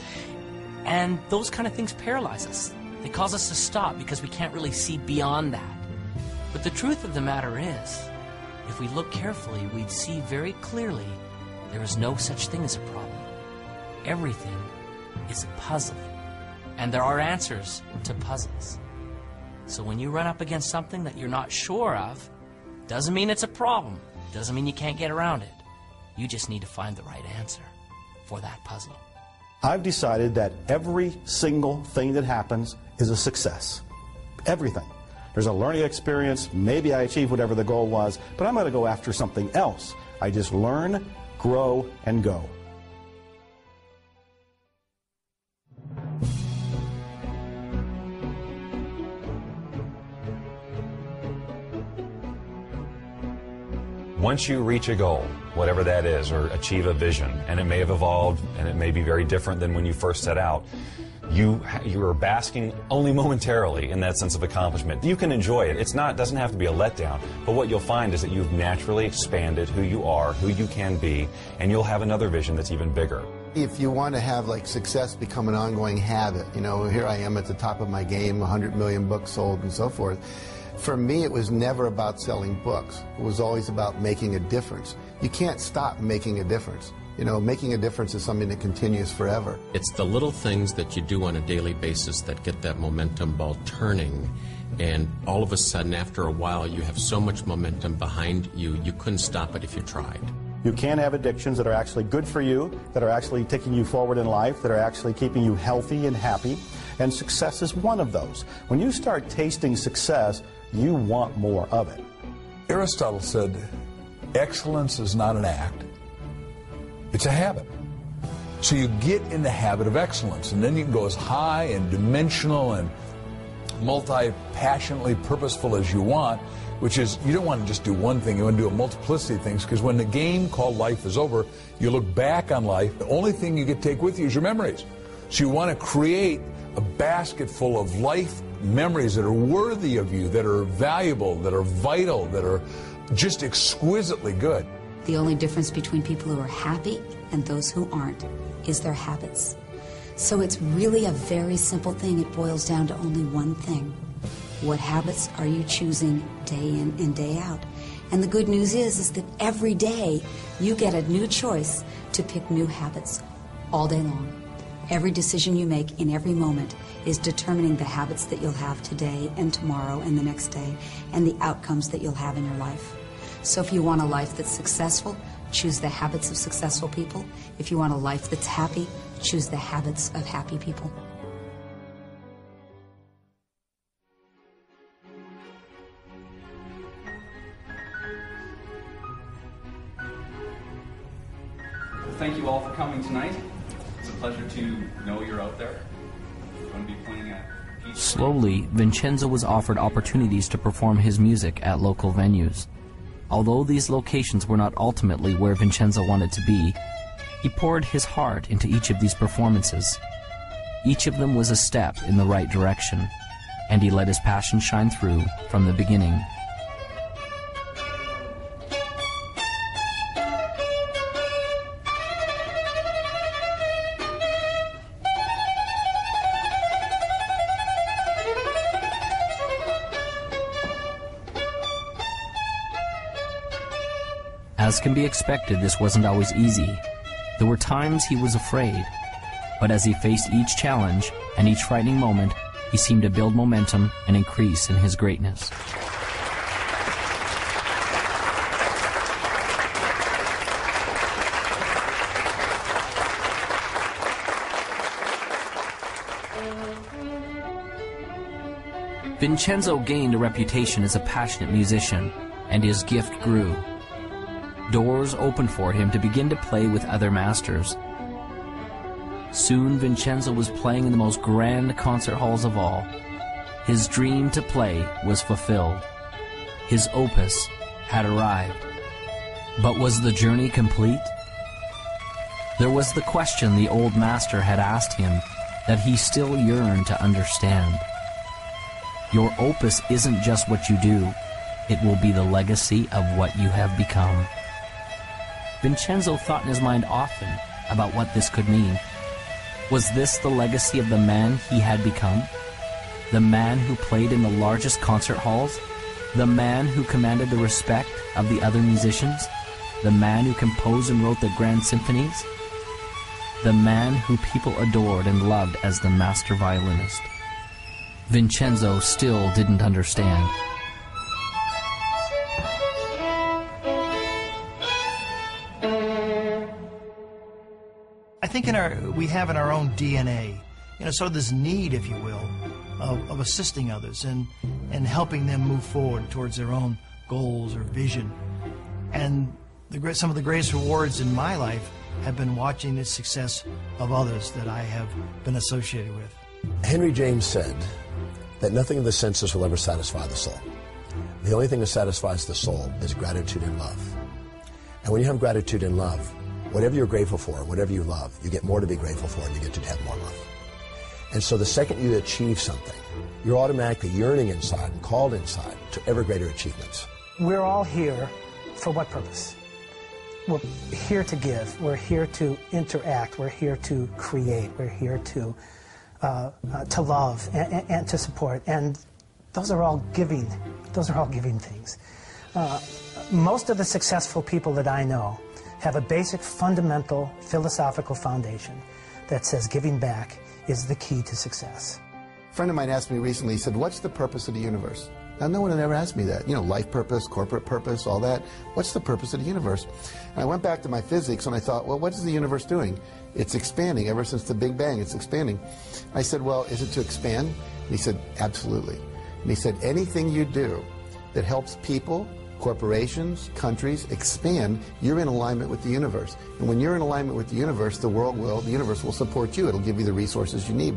and those kind of things paralyze us. They cause us to stop because we can't really see beyond that. But the truth of the matter is, if we look carefully, we'd see very clearly there is no such thing as a problem. Everything is a puzzle, and there are answers to puzzles. So when you run up against something that you're not sure of, doesn't mean it's a problem, doesn't mean you can't get around it. You just need to find the right answer for that puzzle. I've decided that every single thing that happens is a success. Everything. There's a learning experience, maybe I achieved whatever the goal was, but I'm going to go after something else. I just learn, grow, and go. Once you reach a goal, whatever that is, or achieve a vision, and it may have evolved, and it may be very different than when you first set out, you are basking only momentarily in that sense of accomplishment. You can enjoy it. It doesn't have to be a letdown, but what you'll find is that you've naturally expanded who you are, who you can be, and you'll have another vision that's even bigger. If you want to have like success become an ongoing habit, you know, here I am at the top of my game, 100 million books sold and so forth. For me, it was never about selling books. It was always about making a difference. You can't stop making a difference. You know, making a difference is something that continues forever. It's the little things that you do on a daily basis that get that momentum ball turning. And all of a sudden, after a while, you have so much momentum behind you, you couldn't stop it if you tried. You can have addictions that are actually good for you, that are actually taking you forward in life, that are actually keeping you healthy and happy. And success is one of those. When you start tasting success, you want more of it. Aristotle said, excellence is not an act. It's a habit. So you get in the habit of excellence, and then you can go as high and dimensional and multi-passionately purposeful as you want, which is, you don't want to just do one thing, you want to do a multiplicity of things, because when the game called life is over, you look back on life, the only thing you get to take with you is your memories. So you want to create a basket full of life memories that are worthy of you, that are valuable, that are vital, that are just exquisitely good. The only difference between people who are happy and those who aren't is their habits. So it's really a very simple thing. It boils down to only one thing. What habits are you choosing day in and day out? And the good news is that every day you get a new choice to pick new habits all day long. Every decision you make in every moment is determining the habits that you'll have today and tomorrow and the next day, and the outcomes that you'll have in your life. So if you want a life that's successful, choose the habits of successful people. If you want a life that's happy, choose the habits of happy people. Thank you all for coming tonight. It's a pleasure to know you're out there. I'm going to be playing at Peace. Slowly, Vincenzo was offered opportunities to perform his music at local venues. Although these locations were not ultimately where Vincenzo wanted to be, he poured his heart into each of these performances. Each of them was a step in the right direction, and he let his passion shine through from the beginning. As can be expected, this wasn't always easy. There were times he was afraid, but as he faced each challenge and each frightening moment, he seemed to build momentum and increase in his greatness. Vincenzo gained a reputation as a passionate musician, and his gift grew. Doors opened for him to begin to play with other masters. Soon Vincenzo was playing in the most grand concert halls of all. His dream to play was fulfilled. His opus had arrived. But was the journey complete? There was the question the old master had asked him that he still yearned to understand. Your opus isn't just what you do, it will be the legacy of what you have become. Vincenzo thought in his mind often about what this could mean. Was this the legacy of the man he had become? The man who played in the largest concert halls? The man who commanded the respect of the other musicians? The man who composed and wrote the grand symphonies? The man who people adored and loved as the master violinist? Vincenzo still didn't understand. I think we have in our own DNA, sort of this need, if you will, of assisting others and helping them move forward towards their own goals or vision. And some of the greatest rewards in my life have been watching the success of others that I have been associated with. Henry James said that nothing of the senses will ever satisfy the soul. The only thing that satisfies the soul is gratitude and love. And when you have gratitude and love, whatever you're grateful for, whatever you love, you get more to be grateful for and you get to have more love. And so the second you achieve something, you're automatically yearning inside and called inside to ever greater achievements. We're all here for what purpose? We're here to give. We're here to interact. We're here to create. We're here to love and to support. And those are all giving. Those are all giving things. Most of the successful people that I know have a basic fundamental philosophical foundation that says giving back is the key to success. A friend of mine asked me recently, he said, what's the purpose of the universe? Now, no one had ever asked me that. Life purpose, corporate purpose, all that. What's the purpose of the universe? And I went back to my physics and I thought, well, what is the universe doing? It's expanding. Ever since the Big Bang, it's expanding. I said, well, is it to expand? And he said, absolutely. And he said, anything you do that helps people, corporations, countries expand, you're in alignment with the universe. And when you're in alignment with the universe, the universe will support you. It'll give you the resources you need.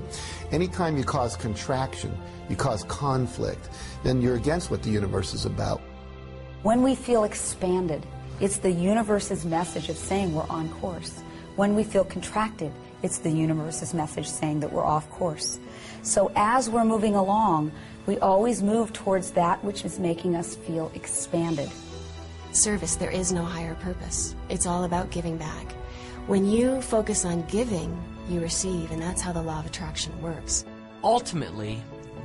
Anytime you cause contraction, you cause conflict, then you're against what the universe is about. When we feel expanded, it's the universe's message of saying we're on course. When we feel contracted, it's the universe's message saying that we're off course. So as we're moving along, we always move towards that which is making us feel expanded. Service, there is no higher purpose. It's all about giving back. When you focus on giving, you receive, and that's how the law of attraction works. Ultimately,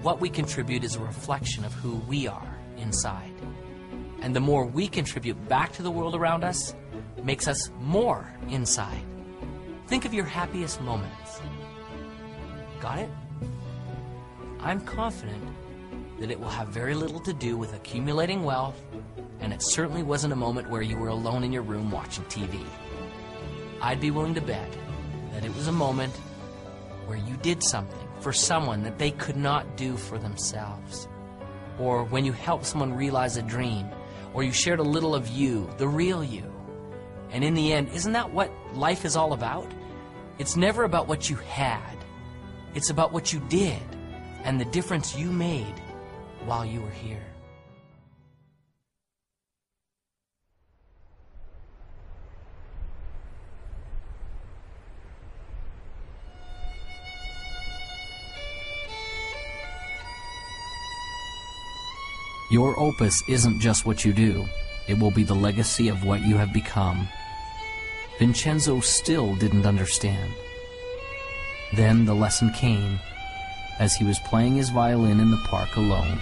what we contribute is a reflection of who we are inside. And the more we contribute back to the world around us, makes us more inside. Think of your happiest moments. Got it? I'm confident that it will have very little to do with accumulating wealth, and it certainly wasn't a moment where you were alone in your room watching TV. I'd be willing to bet that it was a moment where you did something for someone that they could not do for themselves. Or when you helped someone realize a dream, or you shared a little of you, the real you. And in the end, isn't that what life is all about? It's never about what you had. It's about what you did and the difference you made while you were here. Your opus isn't just what you do. It will be the legacy of what you have become. Vincenzo still didn't understand. Then the lesson came as he was playing his violin in the park alone.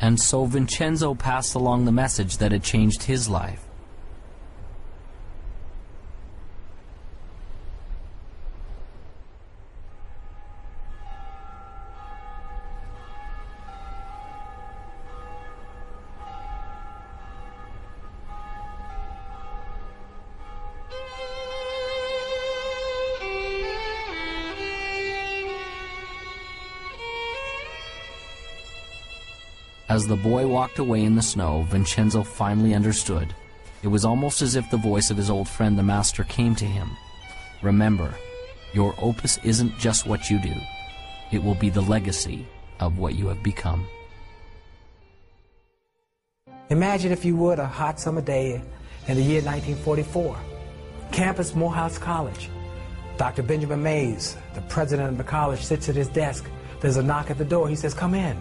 And so Vincenzo passed along the message that had changed his life. As the boy walked away in the snow, Vincenzo finally understood. It was almost as if the voice of his old friend the Master came to him. Remember, your opus isn't just what you do. It will be the legacy of what you have become. Imagine, if you would, a hot summer day in the year 1944. Campus, Morehouse College. Dr. Benjamin Mays, the president of the college, sits at his desk. There's a knock at the door. He says, "Come in."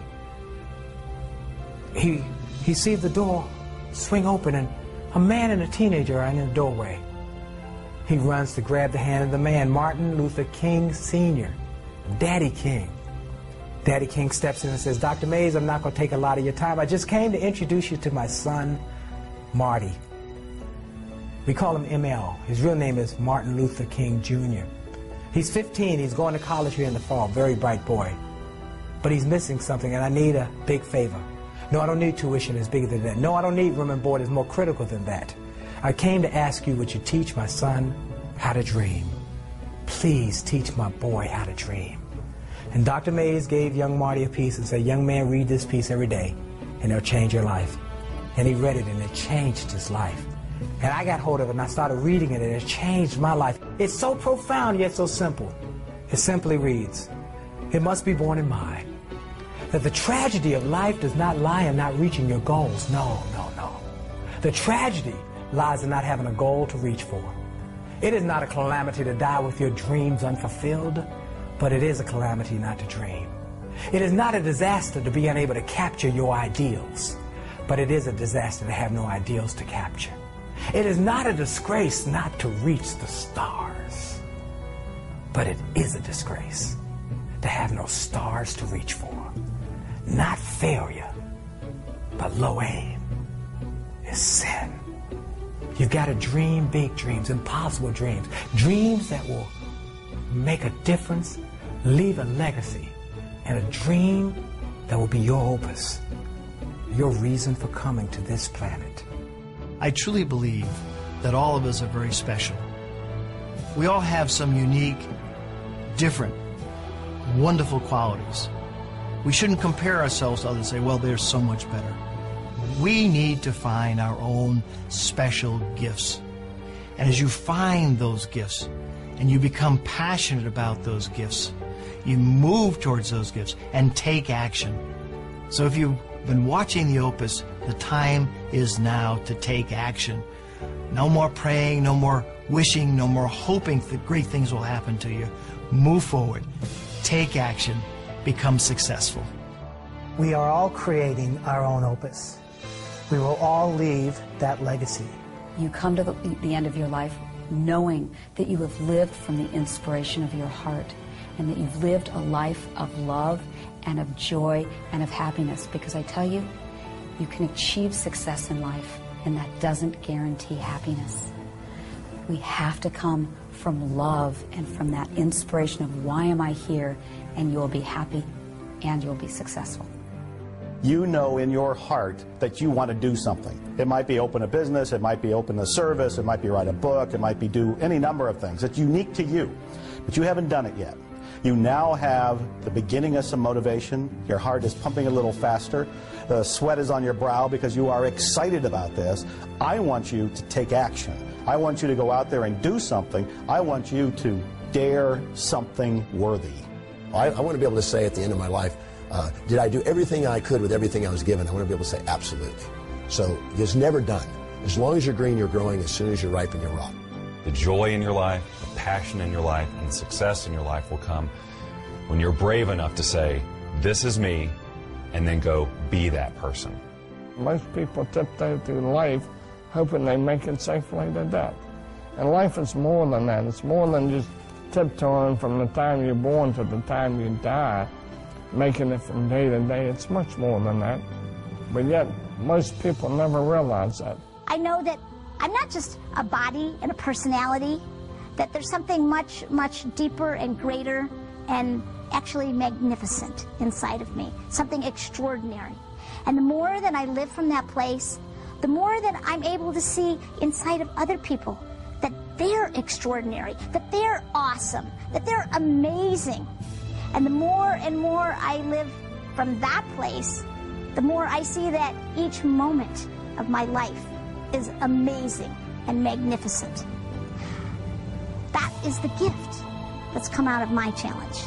He sees the door swing open, and a man and a teenager are in the doorway. He runs to grab the hand of the man, Martin Luther King Sr., Daddy King. Daddy King steps in and says, "Dr. Mays, I'm not going to take a lot of your time. I just came to introduce you to my son, Marty." We call him ML. His real name is Martin Luther King Jr. He's 15. He's going to college here in the fall. Very bright boy. But he's missing something, and I need a big favor. No, I don't need tuition that's bigger than that. No, I don't need room and board that's more critical than that. I came to ask you, would you teach my son how to dream? Please teach my boy how to dream. And Dr. Mays gave young Marty a piece and said, "Young man, read this piece every day, and it'll change your life." And he read it, and it changed his life. And I got hold of it, and I started reading it, and it changed my life. It's so profound, yet so simple. It simply reads, "It must be borne in mind that the tragedy of life does not lie in not reaching your goals. No, no, no. The tragedy lies in not having a goal to reach for. It is not a calamity to die with your dreams unfulfilled, but it is a calamity not to dream. It is not a disaster to be unable to capture your ideals, but it is a disaster to have no ideals to capture. It is not a disgrace not to reach the stars, but it is a disgrace to have no stars to reach for. Not failure, but low aim is sin. You've got to dream big dreams, impossible dreams, dreams that will make a difference, leave a legacy, and a dream that will be your opus, your reason for coming to this planet." I truly believe that all of us are very special. We all have some unique, different, wonderful qualities. We shouldn't compare ourselves to others and say, well, they're so much better. We need to find our own special gifts. And as you find those gifts and you become passionate about those gifts, you move towards those gifts and take action. So if you've been watching the Opus, the time is now to take action. No more praying, no more wishing, no more hoping that great things will happen to you. Move forward. Take action. Become successful. We are all creating our own opus. We will all leave that legacy. You come to the end of your life knowing that you have lived from the inspiration of your heart and that you've lived a life of love and of joy and of happiness. Because I tell you, you can achieve success in life, and that doesn't guarantee happiness. We have to come from love and from that inspiration of why am I here, and you'll be happy and you'll be successful. You know in your heart that you want to do something. It might be open a business, it might be open a service, it might be write a book, it might be do any number of things. It's unique to you, but you haven't done it yet. You now have the beginning of some motivation. Your heart is pumping a little faster. The sweat is on your brow because you are excited about this. I want you to take action. I want you to go out there and do something. I want you to dare something worthy. I want to be able to say at the end of my life, did I do everything I could with everything I was given? I want to be able to say absolutely. So it's never done. As long as you're green, you're growing. As soon as you're ripe, you're raw. The joy in your life, the passion in your life, and the success in your life will come when you're brave enough to say, this is me, and then go be that person. Most people tiptoe through life hoping they make it safely to death. And life is more than that. It's more than just tiptoeing from the time you're born to the time you die, making it from day to day. It's much more than that. but yet most people never realize that. I know that I'm not just a body and a personality, that there's something much, much deeper and greater and actually magnificent inside of me, something extraordinary. And the more that I live from that place, the more that I'm able to see inside of other people that they're extraordinary, that they're awesome, that they're amazing. And the more and more I live from that place, the more I see that each moment of my life is amazing and magnificent. That is the gift that's come out of my challenge.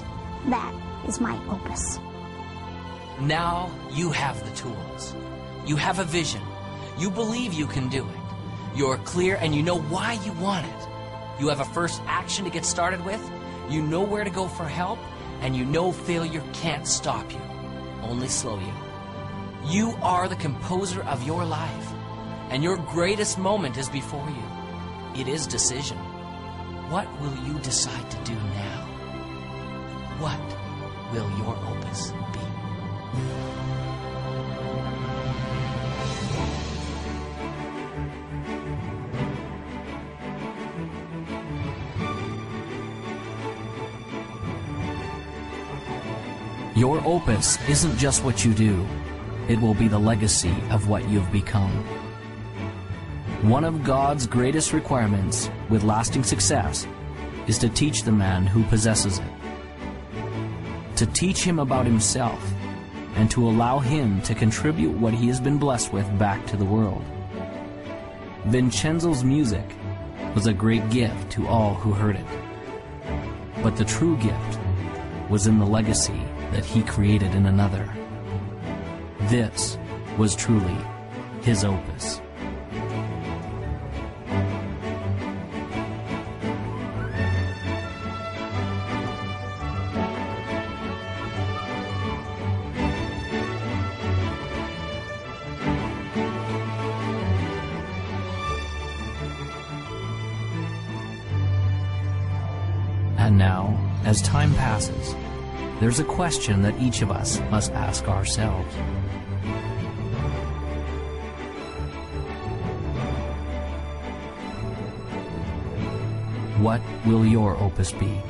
That is my opus. Now you have the tools. You have a vision. You believe you can do it. You're clear and you know why you want it. You have a first action to get started with. You know where to go for help. And you know failure can't stop you, only slow you. You are the composer of your life. And your greatest moment is before you. It is decision. What will you decide to do now? What will your opus be? Your opus isn't just what you do. It will be the legacy of what you've become. One of God's greatest requirements with lasting success is to teach the man who possesses it. To teach him about himself and to allow him to contribute what he has been blessed with back to the world. Vincenzo's music was a great gift to all who heard it. But the true gift was in the legacy that he created in another. This was truly his opus. And now, as time passes, there's a question that each of us must ask ourselves. What will your opus be?